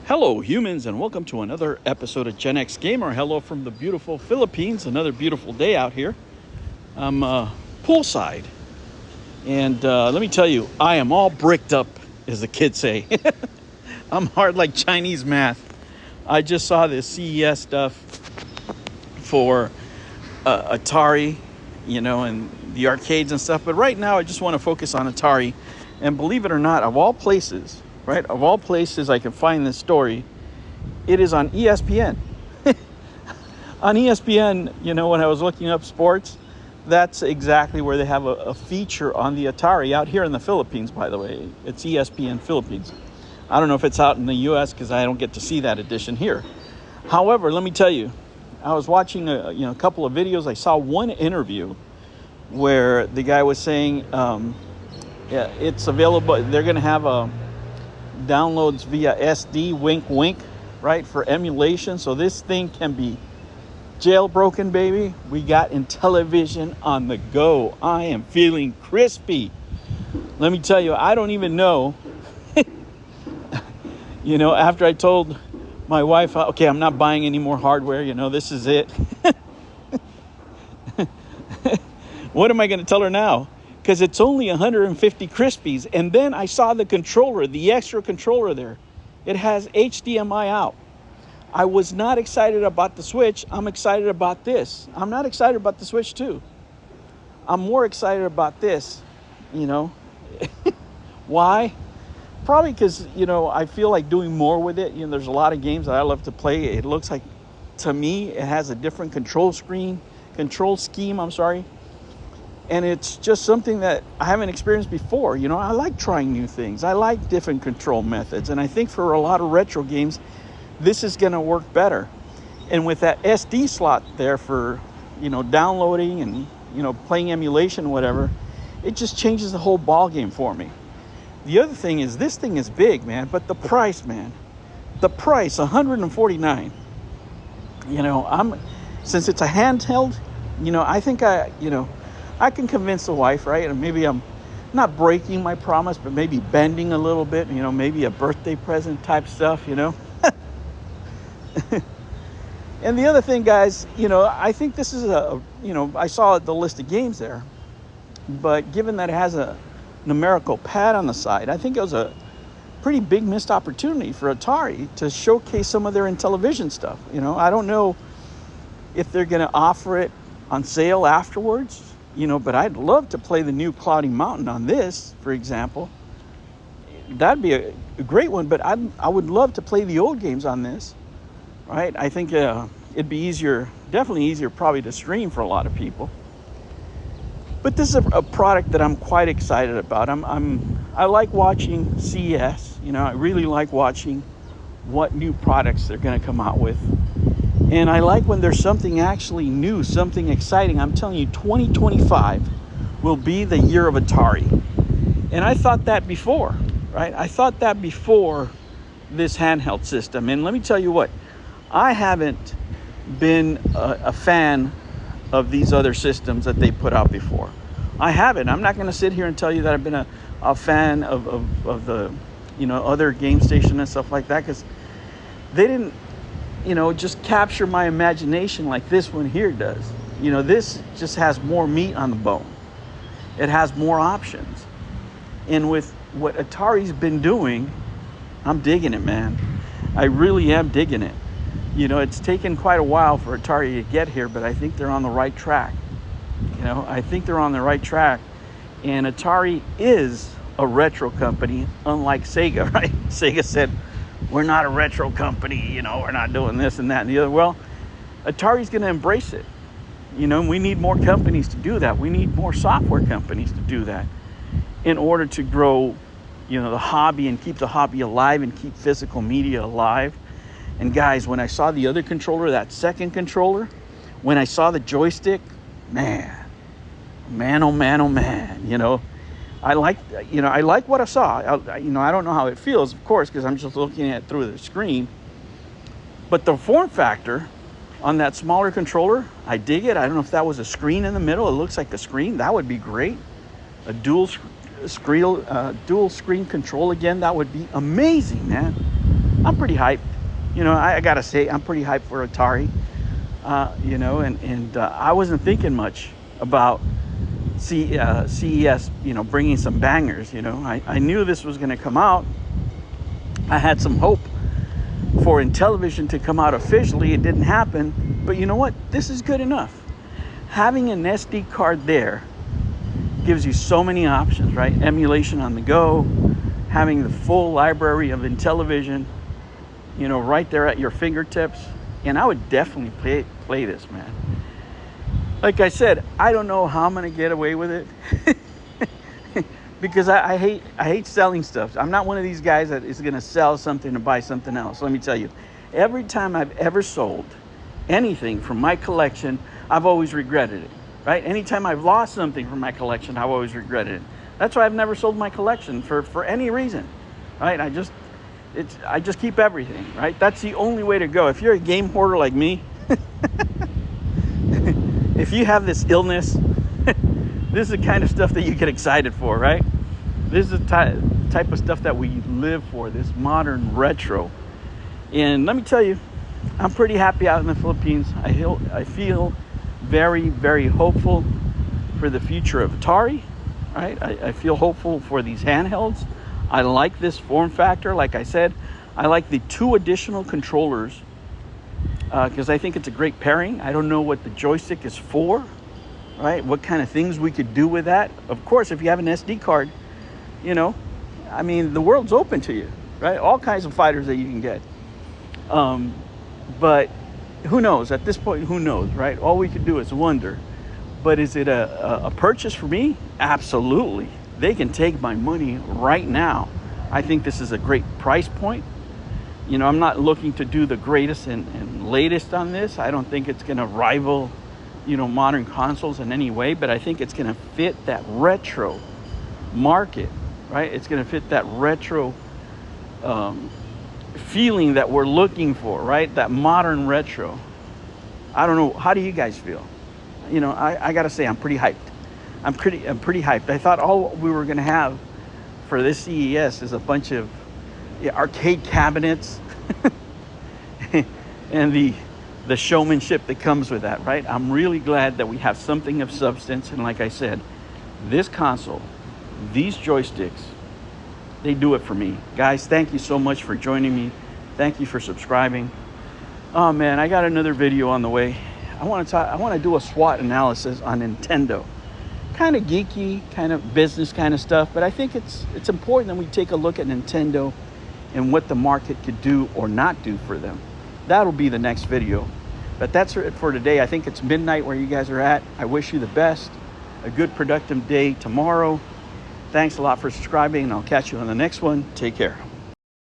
Hello humans, and welcome to another episode of Gen X Gamer. Hello from the beautiful Philippines. Another beautiful day out here. I'm poolside, and let me tell you, I am all bricked up, as the kids say. I'm hard like Chinese math. I just saw this CES stuff for Atari, and the arcades and stuff. But right now, I just want to focus on Atari. And believe it or not, of all places, right? Of all places I can find this story, it is on ESPN. On ESPN, when I was looking up sports, that's exactly where they have a feature on the Atari out here in the Philippines, by the way. It's ESPN Philippines. I don't know if it's out in the U.S. because I don't get to see that edition here. However, let me tell you, I was watching a couple of videos. I saw one interview where the guy was saying, it's available. They're going to have downloads via SD, wink, wink, right, for emulation. So this thing can be jailbroken, baby. We got Intellivision on the go. I am feeling crispy. Let me tell you, I don't even know. After I told my wife, okay, I'm not buying any more hardware. This is it. What am I going to tell her now? Because it's only 150 Crispies. And then I saw the controller, the extra controller there. It has HDMI out. I was not excited about the Switch. I'm excited about this. I'm not excited about the Switch too. I'm more excited about this, Why? Probably because, I feel like doing more with it. There's a lot of games that I love to play. It looks like, to me, it has a different control scheme, And it's just something that I haven't experienced before. I like trying new things. I like different control methods. And I think for a lot of retro games, this is going to work better. And with that SD slot there for, downloading and, playing emulation, whatever, it just changes the whole ball game for me. The other thing is, this thing is big, man. But the price, man. The price, $149. Since it's a handheld, I think I can convince the wife, right? And maybe I'm not breaking my promise, but maybe bending a little bit, maybe a birthday present type stuff, And the other thing, guys, I think this is I saw the list of games there, but given that it has a numerical pad on the side, I think it was a pretty big missed opportunity for Atari to showcase some of their Intellivision stuff. I don't know if they're going to offer it on sale afterwards. But I'd love to play the new Cloudy Mountain on this, for example. That'd be a great one, but I would love to play the old games on this, right? I think it'd be definitely easier probably to stream for a lot of people. But this is a product that I'm quite excited about. I like watching CES. I really like watching what new products they're going to come out with. And I like when there's something actually new, something exciting. I'm telling you, 2025 will be the year of Atari. And I thought that before, right? I thought that before this handheld system. And let me tell you what, I haven't been a fan of these other systems that they put out before. I haven't. I'm not going to sit here and tell you that I've been a fan of the, other game station and stuff like that, because they didn't, just capture my imagination like this one here does. This just has more meat on the bone. It has more options. And with what Atari's been doing, I'm digging it, man. I really am digging it. It's taken quite a while for Atari to get here, but I think they're on the right track. I think they're on the right track. And Atari is a retro company, unlike Sega, right? Sega said, we're not a retro company, we're not doing this and that and the other. Well, Atari's going to embrace it. We need more companies to do that. We need more software companies to do that in order to grow, the hobby and keep the hobby alive and keep physical media alive. And guys, when I saw the other controller, that second controller, when I saw the joystick, man, oh man, I like what I saw. I don't know how it feels, of course, because I'm just looking at it through the screen. But the form factor on that smaller controller, I dig it. I don't know if that was a screen in the middle. It looks like a screen. That would be great. A dual screen control again. That would be amazing, man. I'm pretty hyped. You know, I gotta say, I'm pretty hyped for Atari. You know, and I wasn't thinking much about CES, you know, bringing some bangers. You know, I knew this was going to come out. I had some hope for Intellivision to come out officially. It didn't happen, but you know what? This is good enough. Having an SD card there gives you so many options, right? Emulation on the go, having the full library of Intellivision, you know, right there at your fingertips. And I would definitely play this, man. Like I said, I don't know how I'm gonna get away with it because I hate selling stuff. I'm not one of these guys that is gonna sell something to buy something else. Let me tell you, every time I've ever sold anything from my collection, I've always regretted it, right? Anytime I've lost something from my collection, I've always regretted it. That's why I've never sold my collection for any reason, right? I just keep everything, right? That's the only way to go. If you're a game hoarder like me, if you have this illness, this is the kind of stuff that you get excited for, right? This is the type of stuff that we live for, this modern retro. And let me tell you, I'm pretty happy out in the Philippines. I feel very, very hopeful for the future of Atari, right? I feel hopeful for these handhelds. I like this form factor. Like I said, I like the 2 additional controllers because I think it's a great pairing. I don't know what the joystick is for, right? What kind of things we could do with that. Of course, if you have an SD card, you know, I mean, the world's open to you, right? All kinds of fighters that you can get. But who knows? At this point, who knows, right? All we could do is wonder. But is it a purchase for me? Absolutely. They can take my money right now. I think this is a great price point. You know, I'm not looking to do the greatest and latest on this. I don't think it's going to rival, you know, modern consoles in any way, but I think it's going to fit that retro market, right? It's going to fit that retro feeling that we're looking for, right? That modern retro. I don't know. How do you guys feel? You know, I got to say, I'm pretty hyped. I'm pretty hyped. I thought all we were going to have for this CES is a bunch of arcade cabinets and the showmanship that comes with that, right? I'm really glad that we have something of substance. And like I said, this console, these joysticks, they do it for me. Guys, thank you so much for joining me. Thank you for subscribing. Oh man, I got another video on the way. I want to do a SWOT analysis on Nintendo. Kind of geeky, kind of business kind of stuff, but I think it's important that we take a look at Nintendo and what the market could do or not do for them. That'll be the next video. But that's it for today. I think it's midnight where you guys are at. I wish you the best. A good productive day tomorrow. Thanks a lot for subscribing, and I'll catch you on the next one. Take care.